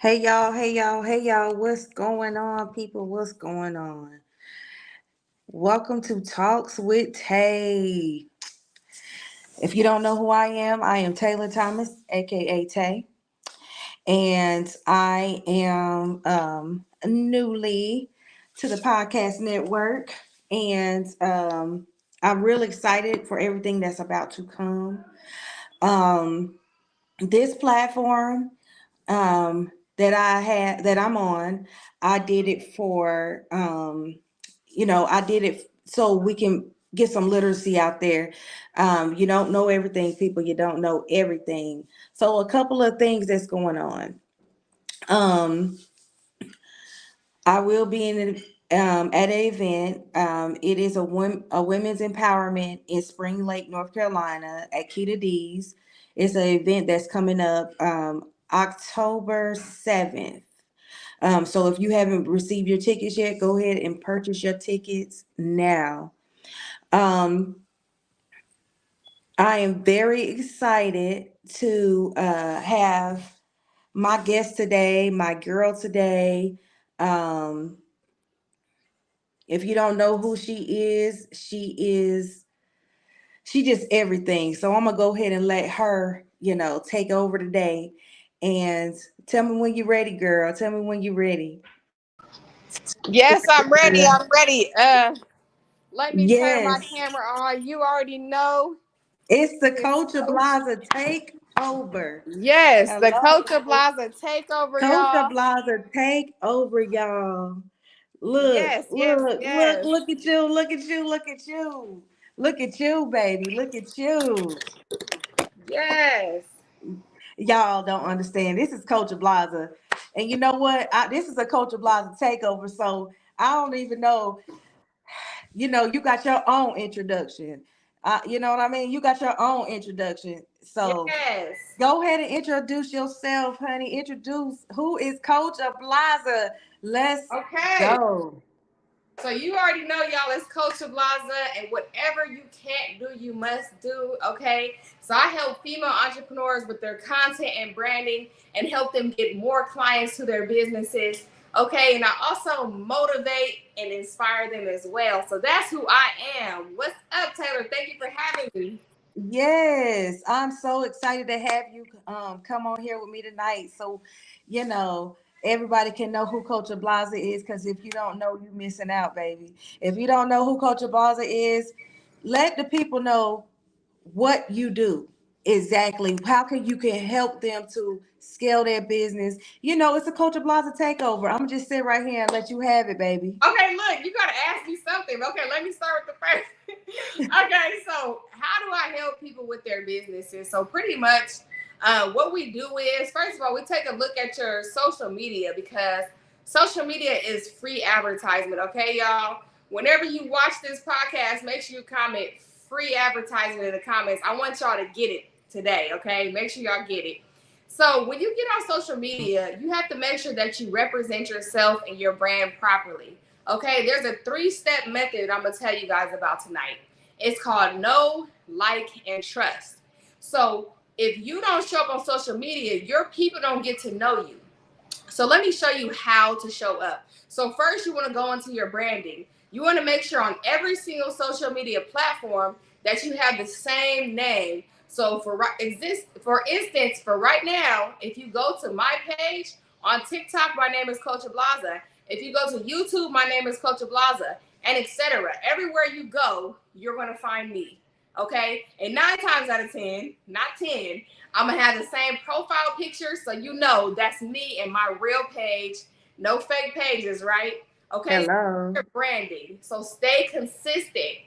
Hey y'all, what's going on, people? What's going on? Welcome to Talks with Tay. If you don't know who I am Taylor Thomas, aka Tay, and I am newly to the podcast network, and I'm really excited for everything that's about to come. Um, this platform that I'm on, I did it for I did it so we can get some literacy out there. You don't know everything, people. You don't know everything. So a couple of things that's going on. Um, I will be at an event. It is a women's empowerment in Spring Lake, North Carolina, at Keita D's. It's an event that's coming up October 7th. So if you haven't received your tickets yet, go ahead and purchase your tickets now. Um, I am very excited to have my guest today, my girl today. Um, if you don't know who she just everything. So I'm gonna go ahead and let her, take over today. And tell me when you're ready, girl. Tell me when you're ready. Yes, I'm ready. I'm ready. Let me turn my Yes. camera on. You already know. It's the It's Coach Coach. Ablaza takeover. Yes, the Hello. Coach Ablaza takeover, Coach y'all. Ablaza takeover, y'all. Look, Yes, yes, look, look, yes, look at you, look at you, look at you. Look at you, baby. Look at you. yes. Y'all don't understand. This is Coach Ablaza. And you know what? This is a Coach Ablaza takeover. So I don't even know. You got your own introduction. You know what I mean? You got your own introduction. So Yes. go ahead and introduce yourself, honey. Introduce who is Coach Ablaza. Let's Okay. go. So you already know, y'all, it's Coach Ablaza, and whatever you can't do, you must do, okay? So I help female entrepreneurs with their content and branding and help them get more clients to their businesses, okay? And I also motivate and inspire them as well. So that's who I am. What's up, Taylor? Thank you for having me. Yes, I'm so excited to have you come on here with me tonight. So, you know, everybody can know who Coach Ablaza is, because if you don't know, you missing out, baby. If you don't know who Coach Ablaza is, let the people know what you do exactly. How can you can help them to scale their business? It's a Coach Ablaza takeover. I'm gonna just sit right here and let you have it, baby. Okay, look, you gotta ask me something. Okay, let me start with the first. Okay, so how do I help people with their businesses? So pretty much, what we do is, first of all, we take a look at your social media because social media is free advertisement. Okay, y'all. Whenever you watch this podcast, make sure you comment free advertisement in the comments. I want y'all to get it today. Okay, make sure y'all get it. So when you get on social media, you have to make sure that you represent yourself and your brand properly. Okay, there's a 3-step method I'm gonna tell you guys about tonight. It's called know, like, and trust. So if you don't show up on social media, your people don't get to know you. So let me show you how to show up. So first, you want to go into your branding. You want to make sure on every single social media platform that you have the same name. So for instance, for right now, if you go to my page on TikTok, my name is Coach Ablaza. If you go to YouTube, my name is Coach Ablaza, and etc. Everywhere you go, you're going to find me. Okay, and 9 times out of 10, not 10, I'm gonna have the same profile picture, so you know that's me and my real page. No fake pages, right? Okay, Hello. so branding. So stay consistent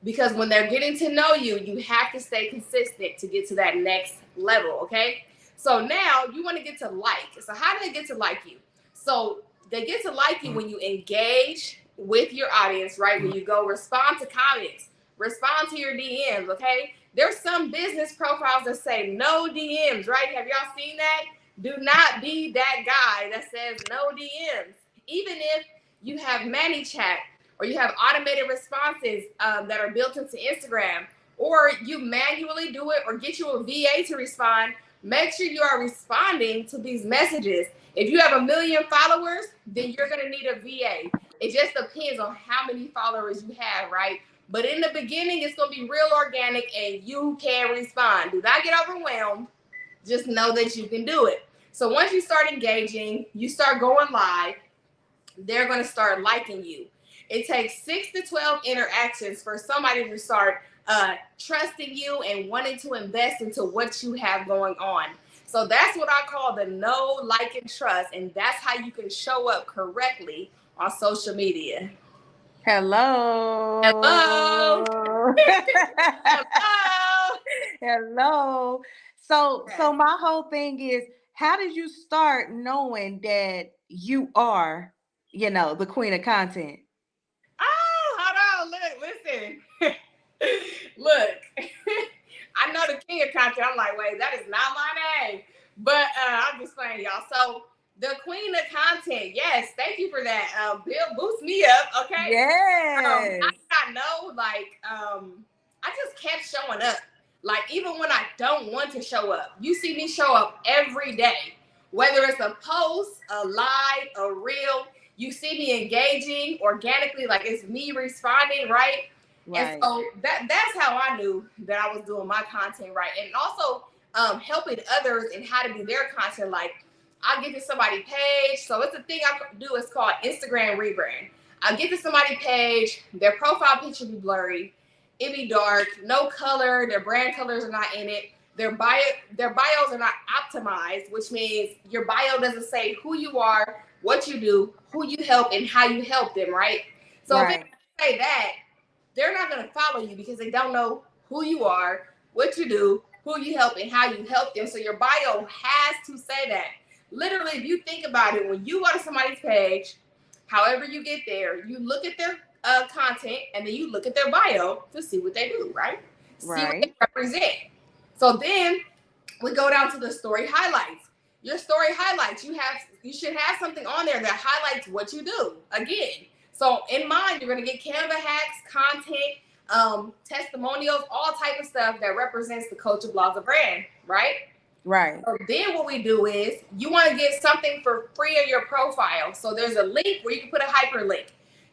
because when they're getting to know you, you have to stay consistent to get to that next level. Okay. So now you want to get to like. So how do they get to like you? So they get to like you when you engage with your audience, right? When you go respond to comments, respond to your DMs. Okay. There's some business profiles that say no DMs, right? Have y'all seen that? Do not be that guy that says no DMs. Even if you have ManyChat or you have automated responses that are built into Instagram, or you manually do it or get you a VA to respond, make sure you are responding to these messages. If you have 1 million followers, then you're going to need a VA. It just depends on how many followers you have, right? But in the beginning, it's going to be real organic and you can respond. Do not get overwhelmed. Just know that you can do it. So once you start engaging, you start going live, they're going to start liking you. It takes 6 to 12 interactions for somebody to start trusting you and wanting to invest into what you have going on. So that's what I call the know, like, and trust. And that's how you can show up correctly on social media. Hello. Hello. Hello. Hello. So Okay. my whole thing is, how did you start knowing that you are, the queen of content? Oh, hold on. Look, listen. Look. I know the king of content. I'm like, wait, that is not my name. But I'm just playing, y'all. So the queen of content, yes, thank you for that. Bill, boost me up, okay? Yes. I know, like, I just kept showing up. Like, even when I don't want to show up, you see me show up every day. Whether it's a post, a live, a reel, you see me engaging organically, like it's me responding, right? And Right. so that's how I knew that I was doing my content right. And also helping others in how to do their content. Like, I'll get to somebody's page. So it's a thing I do. It's called Instagram rebrand. I'll get to somebody's page. Their profile picture be blurry. It be dark. No color. Their brand colors are not in it. Their bios are not optimized, which means your bio doesn't say who you are, what you do, who you help, and how you help them, right? So if it Right. say that, they're not going to follow you because they don't know who you are, what you do, who you help, and how you help them. So your bio has to say that. Literally, if you think about it, when you go to somebody's page, however you get there, you look at their content and then you look at their bio to see what they do, right? See what they Right. represent. So then we go down to the story highlights. Your story highlights, you should have something on there that highlights what you do. Again, so in mind, you're gonna get Canva hacks, content, testimonials, all type of stuff that represents the Coach Ablaza brand, right? Right. So then what we do is you want to get something for free on your profile. So there's a link where you can put a hyperlink.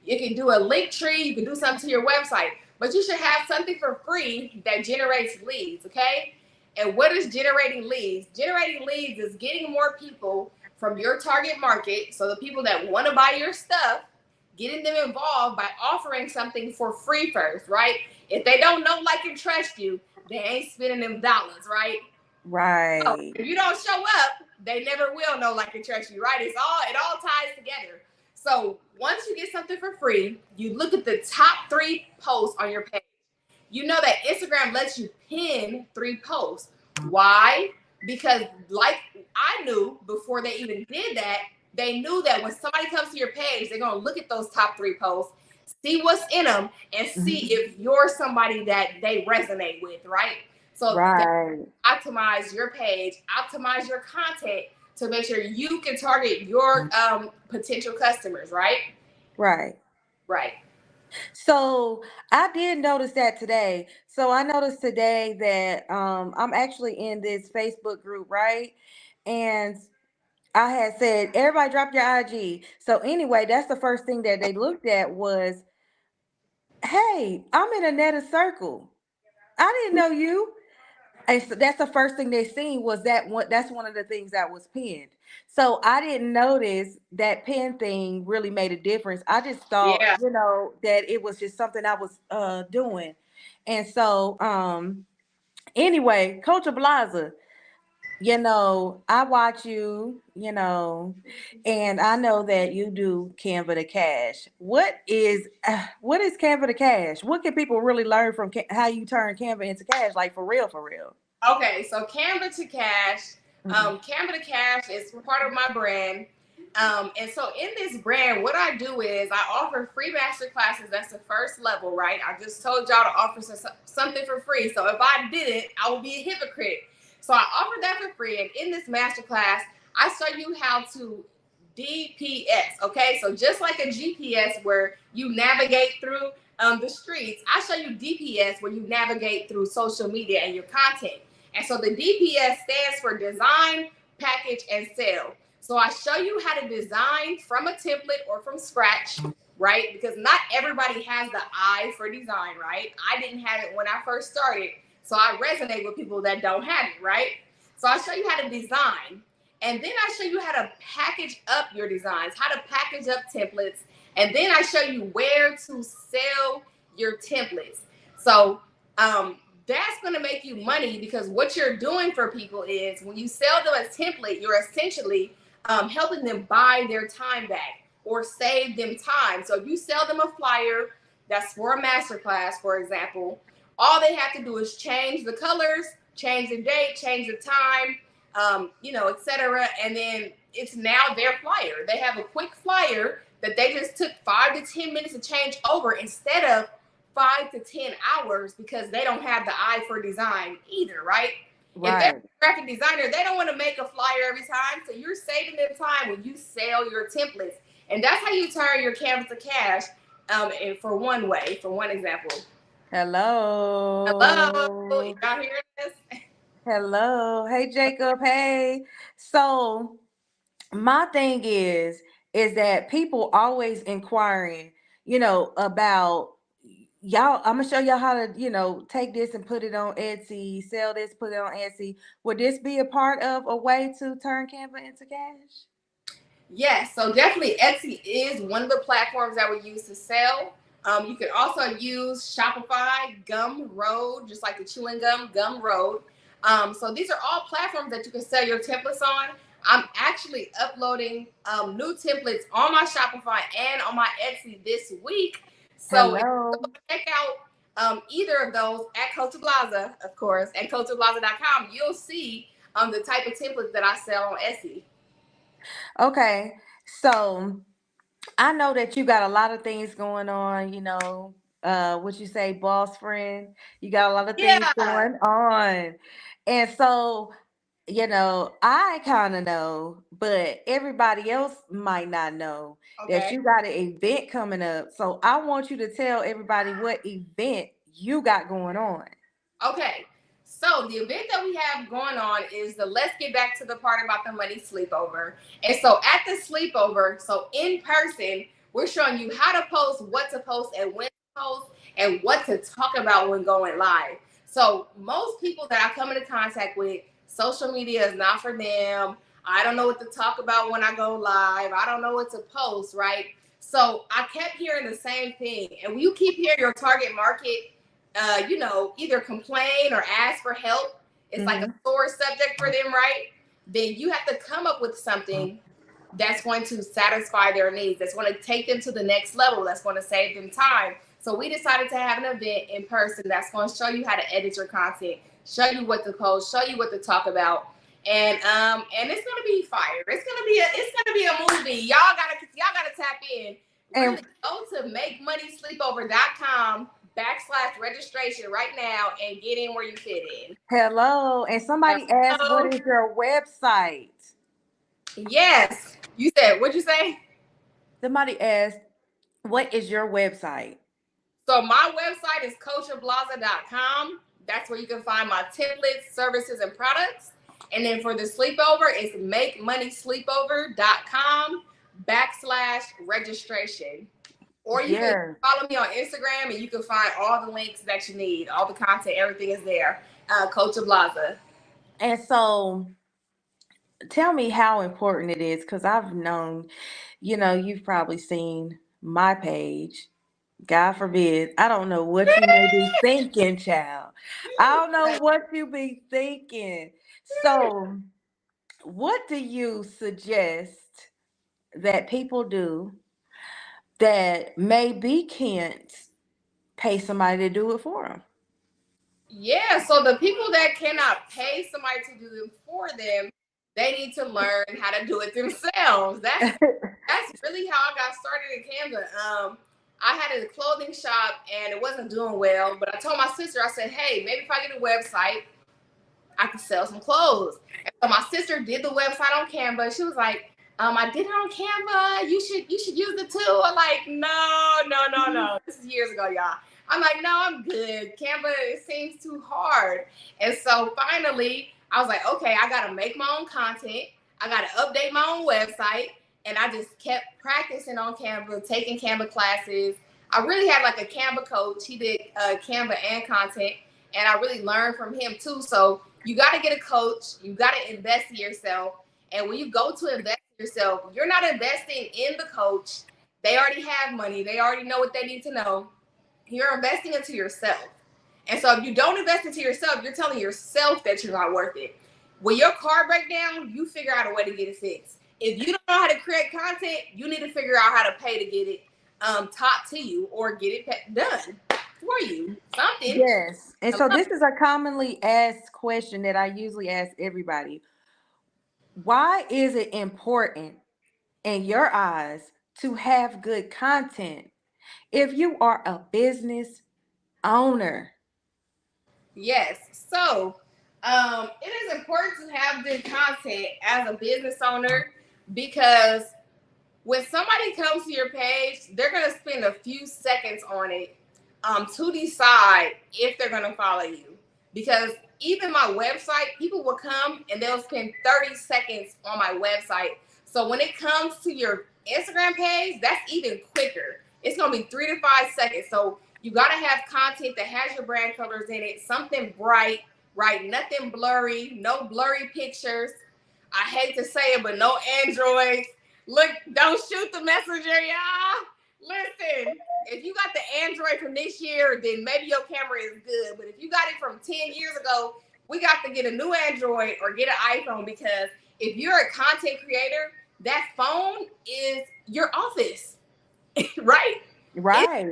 You can do a link tree, you can do something to your website, but you should have something for free that generates leads, okay? And what is generating leads? Generating leads is getting more people from your target market, so the people that want to buy your stuff, getting them involved by offering something for free first, right? If they don't know, like, and trust you, they ain't spending them dollars, right? So Right. if you don't show up, they never will know, like, and trust you, right? It all ties together. So once you get something for free, you look at the top 3 posts on your page. You know that Instagram lets you pin 3 posts. Why? Because, like, I knew before they even did that, they knew that when somebody comes to your page, they're gonna look at those top 3 posts, see what's in them, and see Mhm. if you're somebody that they resonate with, right? So Right. optimize your page, optimize your content to make sure you can target your potential customers, right? Right. Right. So I did notice that today. So I noticed today that I'm actually in this Facebook group, right? And I had said, everybody drop your IG. So anyway, that's the first thing that they looked at was, hey, I'm in a netted circle. I didn't know you. And so that's the first thing they seen was that one. That's one of the things that was pinned. So I didn't notice that pin thing really made a difference. I just thought, Yeah. that it was just something I was doing. And so anyway, Coach Ablaza, I watch you, and I know that you do Canva to Cash. What is Canva to Cash? What can people really learn from how you turn Canva into cash, like for real, for real? Okay, so Canva to Cash. Mhm. Canva to Cash is part of my brand. And so in this brand, what I do is I offer free master classes. That's the first level, right? I just told y'all to offer something for free. So if I didn't, I would be a hypocrite. So I offer that for free. And in this master class, I show you how to DPS. Okay, so just like a GPS where you navigate through the streets, I show you DPS where you navigate through social media and your content. And so the DPS stands for design, package, and sell. So I show you how to design from a template or from scratch, right? Because not everybody has the eye for design, right? I didn't have it when I first started. So I resonate with people that don't have it, right? So I show you how to design. And then I show you how to package up your designs, how to package up templates. And then I show you where to sell your templates. So that's going to make you money, because what you're doing for people is when you sell them a template, you're essentially helping them buy their time back or save them time. So if you sell them a flyer that's for a masterclass, for example, all they have to do is change the colors, change the date, change the time, etc. And then it's now their flyer. They have a quick flyer that they just took 5 to 10 minutes to change over instead of 5 to 10 hours, because they don't have the eye for design either, right? Right. If they're a graphic designer, they don't want to make a flyer every time. So you're saving them time when you sell your templates. And that's how you turn your canvas to cash, and for one example. Hello. Hello. Y'all hear this? Hello. Hey, Jacob. Hey. So my thing is that people always inquiring, about y'all. I'm gonna show y'all how to, take this and put it on Etsy, sell this, put it on Etsy. Would this be a part of a way to turn Canva into cash? Yes, so definitely Etsy is one of the platforms that we use to sell. You can also use Shopify, Gumroad, just like the chewing gum, Gumroad. So these are all platforms that you can sell your templates on. I'm actually uploading new templates on my Shopify and on my Etsy this week. So if you check out either of those at Coach Ablaza, of course, at CoachAblaza.com, you'll see the type of templates that I sell on Etsy. Okay, so I know that you got a lot of things going on, what you say, boss friend. You got a lot of things going on. And so, I kind of know, but everybody else might not know that you got an event coming up. So I want you to tell everybody what event you got going on. Okay. So the event that we have going on is the Let's Get Back to the Part About the Money sleepover. And so at the sleepover, so in person, we're showing you how to post, what to post, and when to post, and what to talk about when going live. So most people that I come into contact with, social media is not for them. I don't know what to talk about when I go live. I don't know what to post, right? So I kept hearing the same thing. And when you keep hearing your target market, either complain or ask for help, it's like a sore subject for them, right? Then you have to come up with something that's going to satisfy their needs, that's going to take them to the next level, that's going to save them time. So we decided to have an event in person that's going to show you how to edit your content, show you what to post, show you what to talk about. And it's gonna be fire. It's gonna be a movie. Y'all gotta tap in. Really, go to makemoneysleepover.com /registration right now and get in where you fit in. Hello. And somebody asked, what is your website? Yes. You said, what'd you say? Somebody asked, what is your website? So my website is coachablaza.com. That's where you can find my templates, services, and products. And then for the sleepover, it's makemoneysleepover.com /registration. Or you can follow me on Instagram and you can find all the links that you need. All the content, everything is there. Coach Ablaza. And so tell me how important it is, because I've known, you've probably seen my page. God forbid. I don't know what you may be thinking, child. I don't know what you be thinking. So what do you suggest that people do that maybe can't pay somebody to do it for them? Yeah, so the people that cannot pay somebody to do it for them, they need to learn how to do it themselves. That's really how I got started in Canva. I had a clothing shop and it wasn't doing well, but I told my sister, I said, hey, maybe if I get a website, I could sell some clothes. And so my sister did the website on Canva. She was like, I did it on Canva. You should use the tool. I'm like, no. This is years ago, y'all. I'm like, no, I'm good. Canva, it seems too hard. And so finally, I was like, okay, I got to make my own content. I got to update my own website. And I just kept practicing on Canva, taking Canva classes. I really had like a Canva coach. He did Canva and content. And I really learned from him too. So you got to get a coach. You got to invest in yourself. And when you go to invest in yourself, you're not investing in the coach. They already have money. They already know what they need to know. You're investing into yourself. And so if you don't invest into yourself, you're telling yourself that you're not worth it. When your car breaks down, you figure out a way to get it fixed. If you don't know how to create content, you need to figure out how to pay to get it taught to you or get it done for you. Something. Yes. And so this is a commonly asked question that I usually ask everybody. Why is it important in your eyes to have good content if you are a business owner? Yes. So it is important to have good content as a business owner because when somebody comes to your page, they're going to spend a few seconds on it to decide if they're going to follow you. Because even my website, people will come and they'll spend 30 seconds on my website. So when it comes to your Instagram page, that's even quicker. It's going to be 3 to 5 seconds. So you got to have content that has your brand colors in it, something bright, right? Nothing blurry, no blurry pictures. I hate to say it, but no Androids. Look, don't shoot the messenger, y'all. Listen, if you got the Android from this year, then maybe your camera is good. But if you got it from 10 years ago, we got to get a new Android or get an iPhone because if you're a content creator, that phone is your office, right? It's Right.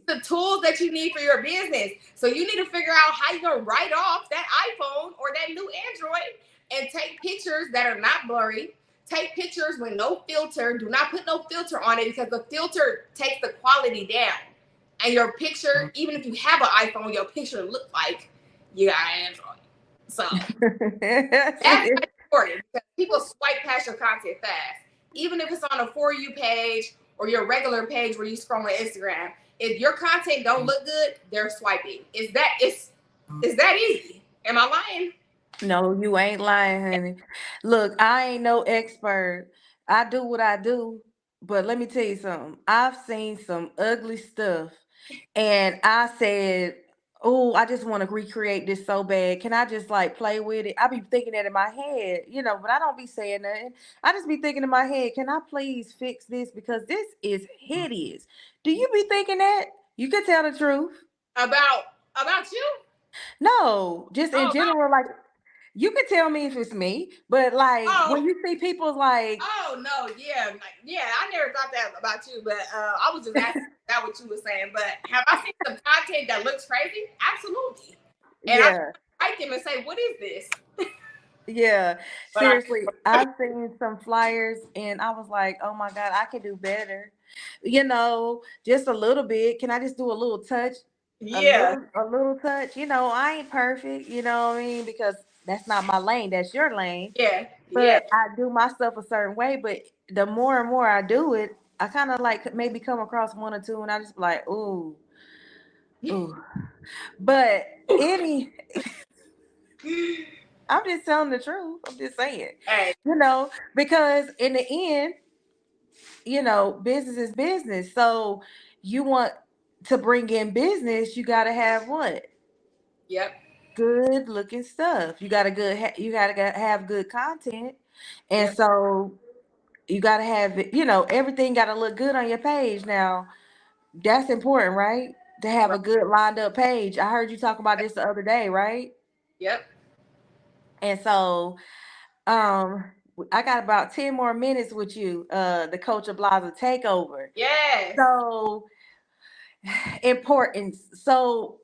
the tools that you need for your business. So you need to figure out how you're going to write off that iPhone or that new Android and take pictures that are not blurry. Take pictures with no filter. Do not put no filter on it because the filter takes the quality down. And your picture, even if you have an iPhone, your picture look like you got an Android. So that's important because people swipe past your content fast. Even if it's on a For You page or your regular page where you scroll on Instagram, if your content don't look good, they're swiping. Is that easy? Am I lying? No, you ain't lying, honey. Look, I ain't no expert. I do what I do, but let me tell you something. I've seen some ugly stuff, and I said, "Oh, I just want to recreate this so bad. Can I just like play with it?" I be thinking that in my head, but I don't be saying nothing. I just be thinking in my head, "Can I please fix this because this is hideous?" Do you be thinking that? You can tell the truth. About you? No, just in Oh, about general, like you can tell me if it's me, but like oh when you see people's like, oh no, yeah, like, yeah. I never thought that about you, but I was just asking that what you were saying. But have I seen some content that looks crazy? Absolutely. And I yeah, write them and say, "What is this?" yeah, But I seriously, I've seen some flyers and I was like, oh my God, I can do better. Just a little bit. Can I just do a little touch? yeah, A little touch. I ain't perfect, you know what I mean? Because that's not my lane, that's your lane. yeah, yeah, But I do my stuff a certain way. But the more and more I do it, I kind of like maybe come across one or two and I just be like, ooh, ooh. But any I'm just telling the truth. I'm just saying, hey, because in the end, business is business. So you want to bring in business, you got to have what? yep, Good looking stuff. You got to have good content. And yep, so you got to have it, everything got to look good on your page. Now, that's important, right? To have right, a good lined up page. I heard you talk about this the other day, right? yep, And so Um, I got about 10 more minutes with you, the Coach Ablaza takeover. yes, So important. So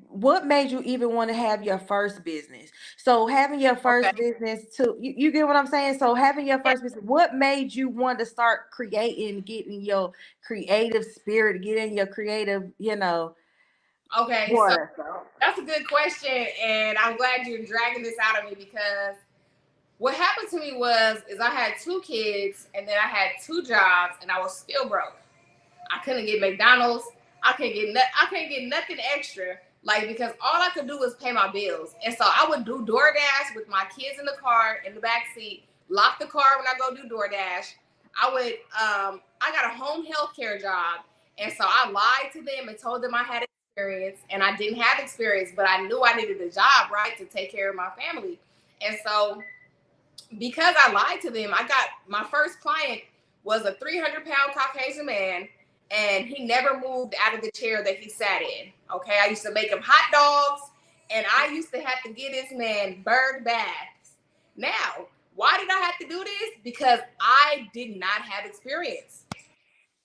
what made you even want to have your first business? So having your okay, first business too, you get what I'm saying? So having your yeah, first business, what made you want to start creating, getting your creative spirit, getting your creative, okay. So water? that's a good question, and I'm glad you're dragging this out of me because what happened to me is I had 2 kids and then I had 2 jobs and I was still broke. I couldn't get McDonald's. I can't get nothing extra. Like, because all I could do was pay my bills. And so I would do DoorDash with my kids in the car in the back seat, lock the car when I go do DoorDash. I got a home health care job. And so I lied to them and told them I had experience, and I didn't have experience, but I knew I needed a job, right, to take care of my family. And so because I lied to them, I got my first client was a 300-pound Caucasian man, and he never moved out of the chair that he sat in. Okay, I used to make him hot dogs, and I used to have to give this man bird baths. Now, why did I have to do this? Because I did not have experience.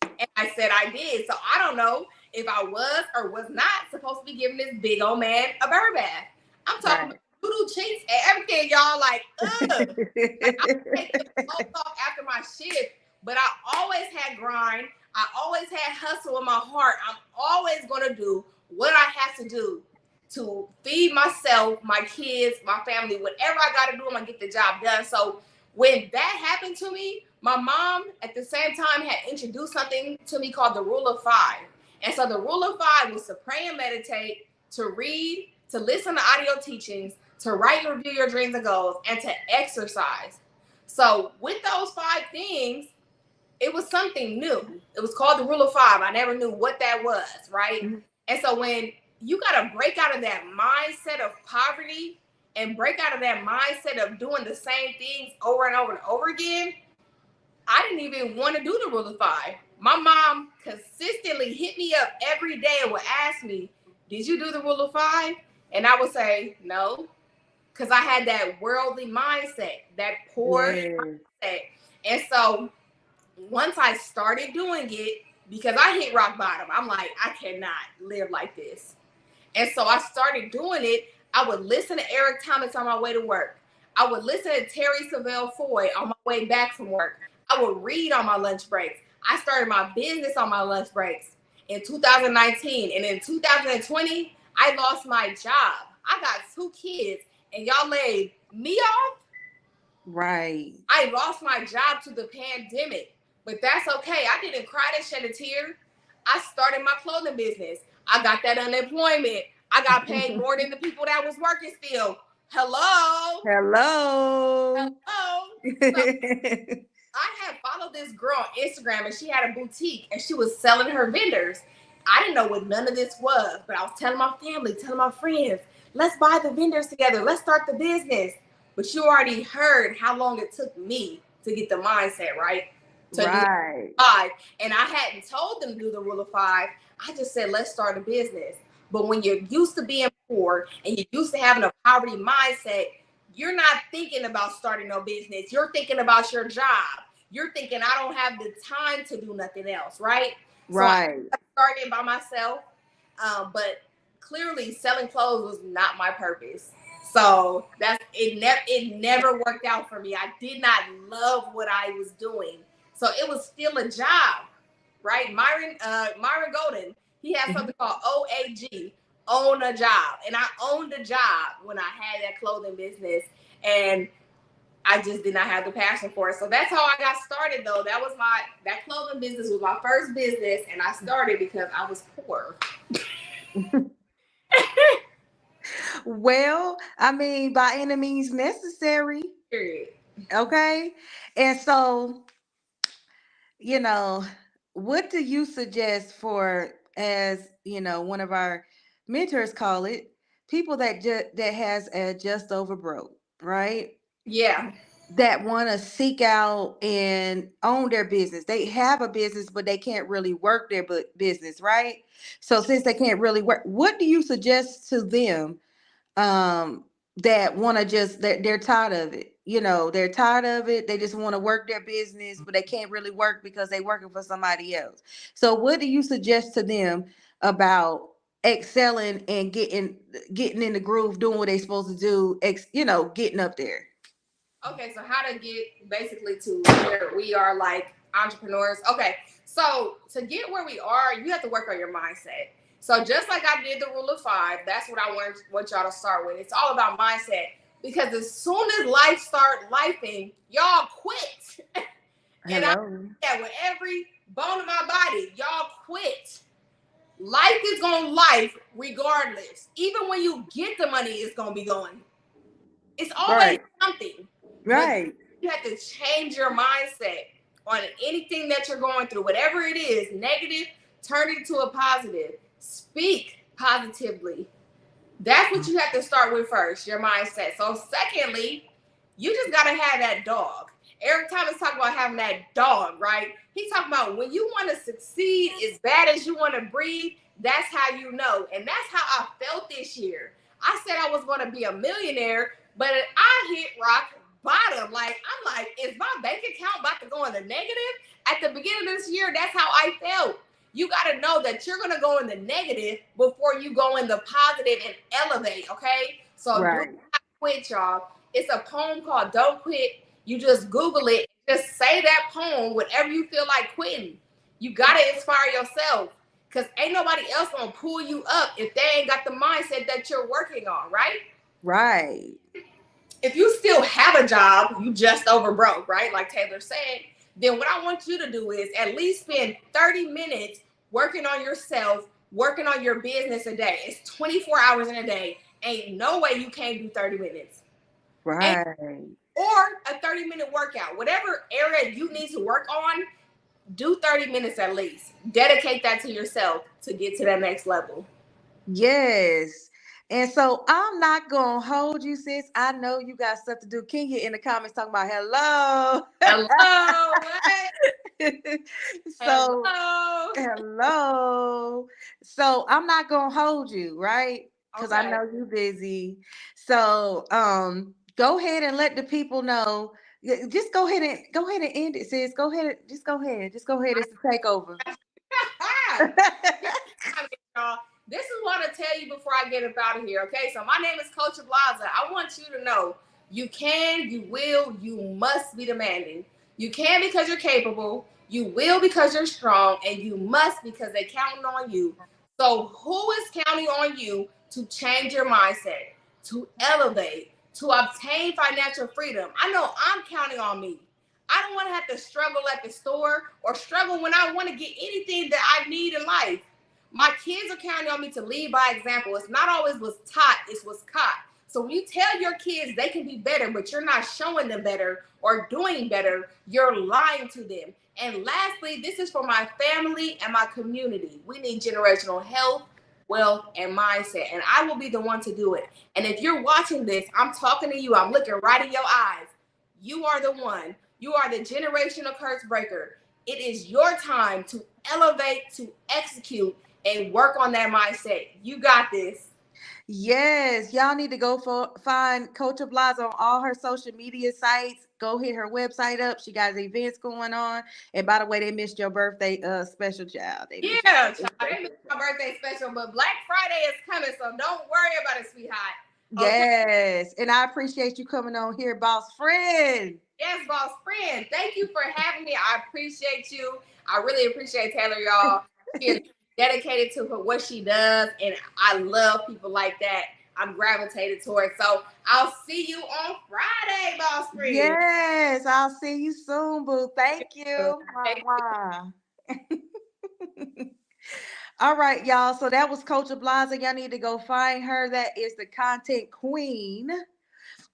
And I said I did. So I don't know if I was or was not supposed to be giving this big old man a bird bath. I'm talking about doodle cheeks and everything, y'all. Like, ugh. Like, I would take the clothes off after my shift, but I always had grind. I always had hustle in my heart. I'm always going to do what I have to do to feed myself, my kids, my family. Whatever I got to do, I'm going to get the job done. So when that happened to me, my mom at the same time had introduced something to me called the Rule of Five. And so the Rule of Five was to pray and meditate, to read, to listen to audio teachings, to write and review your dreams and goals, and to exercise. So with those 5 things, it was something new. It was called the Rule of Five. I never knew what that was, right? Mm-hmm. And so when you got to break out of that mindset of poverty and break out of that mindset of doing the same things over and over and over again, I didn't even want to do the Rule of Five. My mom consistently hit me up every day and would ask me, did you do the Rule of Five? And I would say, no, because I had that worldly mindset, that poor mindset. And so once I started doing it, because I hit rock bottom, I'm like, I cannot live like this. And so I started doing it. I would listen to Eric Thomas on my way to work. I would listen to Terry Savelle Foy on my way back from work. I would read on my lunch breaks. I started my business on my lunch breaks in 2019. And in 2020, I lost my job. I got 2 kids, and y'all laid me off. Right. I lost my job to the pandemic, but that's okay. I didn't cry and shed a tear. I started my clothing business. I got that unemployment. I got paid more than the people that was working still. Hello. So, I had followed this girl on Instagram, and she had a boutique, and she was selling her vendors. I didn't know what none of this was, but I was telling my family, telling my friends, let's buy the vendors together. Let's start the business. But you already heard how long it took me to get the mindset, right? To do the 5. And I hadn't told them to do the Rule of 5. I just said, let's start a business. But when you're used to being poor and you're used to having a poverty mindset, you're not thinking about starting no business. You're thinking about your job. You're thinking, I don't have the time to do nothing else, right? Right. So I started by myself, but clearly selling clothes was not my purpose. So that's it. It never worked out for me. I did not love what I was doing, so it was still a job, right? Myron Golden, he has something called OAG, own a job, and I owned a job when I had that clothing business, and I just did not have the passion for it. So that's how I got started, though. That clothing business was my first business, and I started because I was poor. Well, I mean, by any means necessary. Period. Okay. And so, what do you suggest for, as one of our mentors call it, people that that has a just over broke, right? Yeah. That want to seek out and own their business. They have a business, but they can't really work their business, right? So since they can't really work, what do you suggest to them that want to just, they're tired of it? They're tired of it. They just want to work their business, but they can't really work because they're working for somebody else. So what do you suggest to them about excelling and getting in the groove, doing what they're supposed to do, getting up there? Okay, so how to get basically to where we are like entrepreneurs. Okay, so to get where we are, you have to work on your mindset. So just like I did the Rule of 5, that's what I want y'all to start with. It's all about mindset, because as soon as life start lifing, y'all quit. And I that with every bone in my body, y'all quit. Life is going life regardless. Even when you get the money, it's going to be going. It's always Right. something. But Right. you have to change your mindset on anything that you're going through, whatever it is, negative, turn it to a positive. Speak positively. That's what you have to start with first, your mindset. So, secondly, you just got to have that dog. Eric Thomas talking about having that dog, right? He talking about when you want to succeed as bad as you want to breathe, that's how you know. And that's how I felt this year. I said I was going to be a millionaire, but I hit rock bottom. Like, I'm like, is my bank account about to go in the negative? At the beginning of this year, that's how I felt. You got to know that you're going to go in the negative before you go in the positive and elevate, okay? So do Right. not quit, y'all. It's a poem called Don't Quit. You just Google it. Just say that poem whenever you feel like quitting. You got to inspire yourself because ain't nobody else going to pull you up if they ain't got the mindset that you're working on, right? Right. If you still have a job, you just over broke, right? Like Taylor said, then what I want you to do is at least spend 30 minutes working on yourself, working on your business a day. It's 24 hours in a day. Ain't no way you can't do 30 minutes. Ain't, Right. or a 30-minute workout. Whatever area you need to work on, do 30 minutes at least. Dedicate that to yourself to get to that next level. Yes. And so I'm not gonna hold you, sis. I know you got stuff to do. Kenya in the comments talking about hello. Hello. What? So Hello. hello. So I'm not gonna hold you, right? Because I Okay. know you busy. So go ahead and let the people know. Just go ahead and end it, sis. Go ahead. Just go ahead. Just go ahead. It's the takeover. Y'all. This is what I tell you before I get up out of here. Okay, so my name is Coach Ablaza. I want you to know you can, you will, you must be demanding. You can because you're capable. You will because you're strong, and you must because they're counting on you. So who is counting on you to change your mindset, to elevate, to obtain financial freedom? I know I'm counting on me. I don't want to have to struggle at the store or struggle when I want to get anything that I need in life. My kids are counting on me to lead by example. It's not always what's taught, it's what's caught. So when you tell your kids they can be better, but you're not showing them better or doing better, you're lying to them. And lastly, this is for my family and my community. We need generational health, wealth, and mindset. And I will be the one to do it. And if you're watching this, I'm talking to you. I'm looking right in your eyes. You are the one. You are the generational curse breaker. It is your time to elevate, to execute, and work on that mindset. You got this. Yes, y'all need to go for find Coach Ablaza on all her social media sites. Go hit her website up. She got events going on. And by the way, they missed your birthday special, child. They missed Yeah, your child. birthday They missed special. my birthday special, but Black Friday is coming, so don't worry about it, sweetheart. Okay. Yes, and I appreciate you coming on here, boss friend. Yes, boss friend. Thank you for having me. I appreciate you. I really appreciate Taylor, y'all. She is dedicated to what she does, and I love people like that. I'm gravitated towards. So I'll see you on Friday, boss friend. Yes, I'll see you soon, boo. Thank you. Mwah, mwah. All right, y'all. So that was Coach Ablaza. Y'all need to go find her. That is the content queen.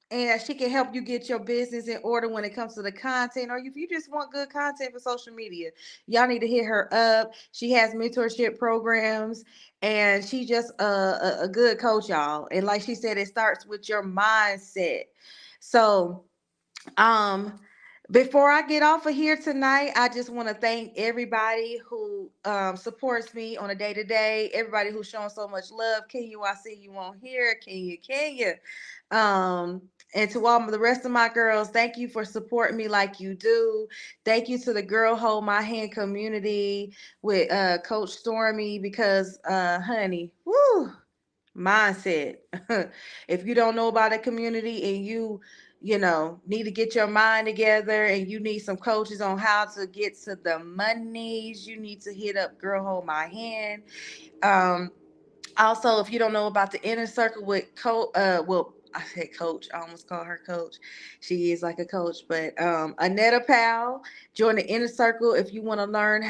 And she can help you get your business in order when it comes to the content, or if you just want good content for social media, y'all need to hit her up. She has mentorship programs, and she just a good coach, y'all. And like she said, it starts with your mindset. So um, before I get off of here tonight, I just want to thank everybody who supports me on a day to day. Everybody who's showing so much love. Kenya, I see you on here. Kenya. And to all of the rest of my girls, thank you for supporting me like you do. Thank you to the Girl Hold My Hand community with Coach Stormy because, honey, woo, mindset. If you don't know about a community and you need to get your mind together and you need some coaches on how to get to the monies, you need to hit up Girl Hold My Hand. um Also, if you don't know about the inner circle with well, I said coach, I almost call her coach. She is like a coach, but Anetta Powell, join the inner circle if you want to learn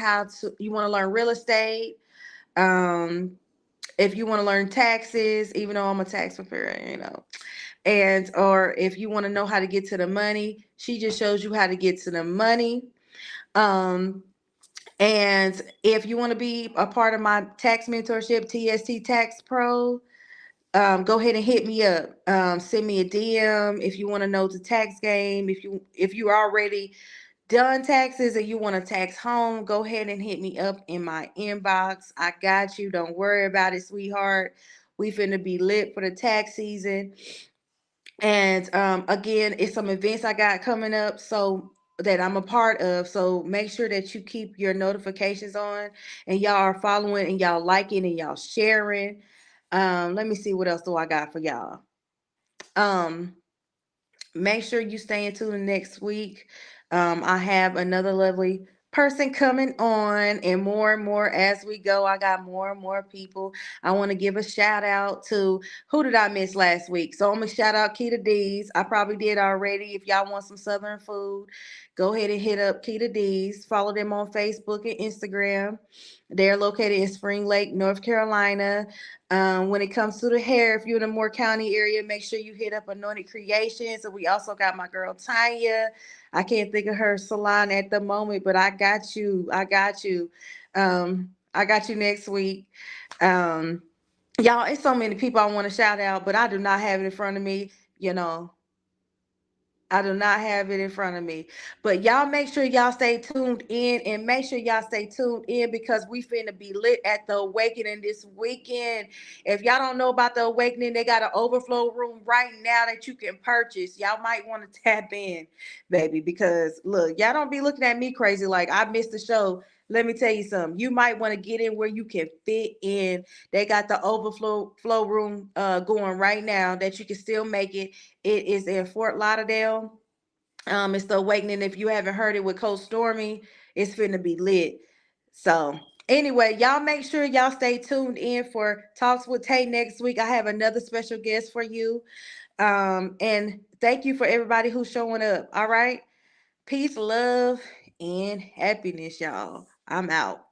real estate. Um, if you want to learn taxes, even though I'm a tax preparer, and or if you want to know how to get to the money, she just shows you how to get to the money. Um, and if you want to be a part of my tax mentorship, TST Tax Pro, go ahead and hit me up. Send me a DM if you want to know the tax game. If you already done taxes and you want to tax home, go ahead and hit me up in my inbox. I got you. Don't worry about it, sweetheart. We finna be lit for the tax season. And again, it's some events I got coming up so that I'm a part of. So make sure that you keep your notifications on and y'all are following and y'all liking and y'all sharing. Let me see what else do I got for y'all. Um, Make sure you stay in tune next week. I have another lovely person coming on, and more as we go. I got more and more people. I want to give a shout out to who did I miss last week? So I'm gonna shout out Keita D's. I probably did already. If y'all want some Southern food, go ahead and hit up Keita D's. Follow them on Facebook and Instagram. They're located in Spring Lake, North Carolina. When it comes to the hair, if you're in the Moore County area, make sure you hit up Anointed Creations. And we also got my girl Tanya. I can't think of her salon at the moment, but I got you. I got you. I got you next week. Um, y'all, it's so many people I want to shout out, but I do not have it in front of me. You know, I do not have it in front of me. But y'all make sure y'all stay tuned in and make sure y'all stay tuned in because we finna be lit at the awakening this weekend. If y'all don't know about the awakening, they got an overflow room right now that you can purchase. Y'all might want to tap in, baby, because look, y'all don't be looking at me crazy like I missed the show. Let me tell you something. You might want to get in where you can fit in. They got the overflow flow room going right now that you can still make it. It is in Fort Lauderdale. It's the awakening. If you haven't heard it with Coach Stormy, it's finna be lit. So anyway, y'all make sure y'all stay tuned in for Talks with Tay next week. I have another special guest for you. And thank you for everybody who's showing up. All right. Peace, love, and happiness, y'all. I'm out.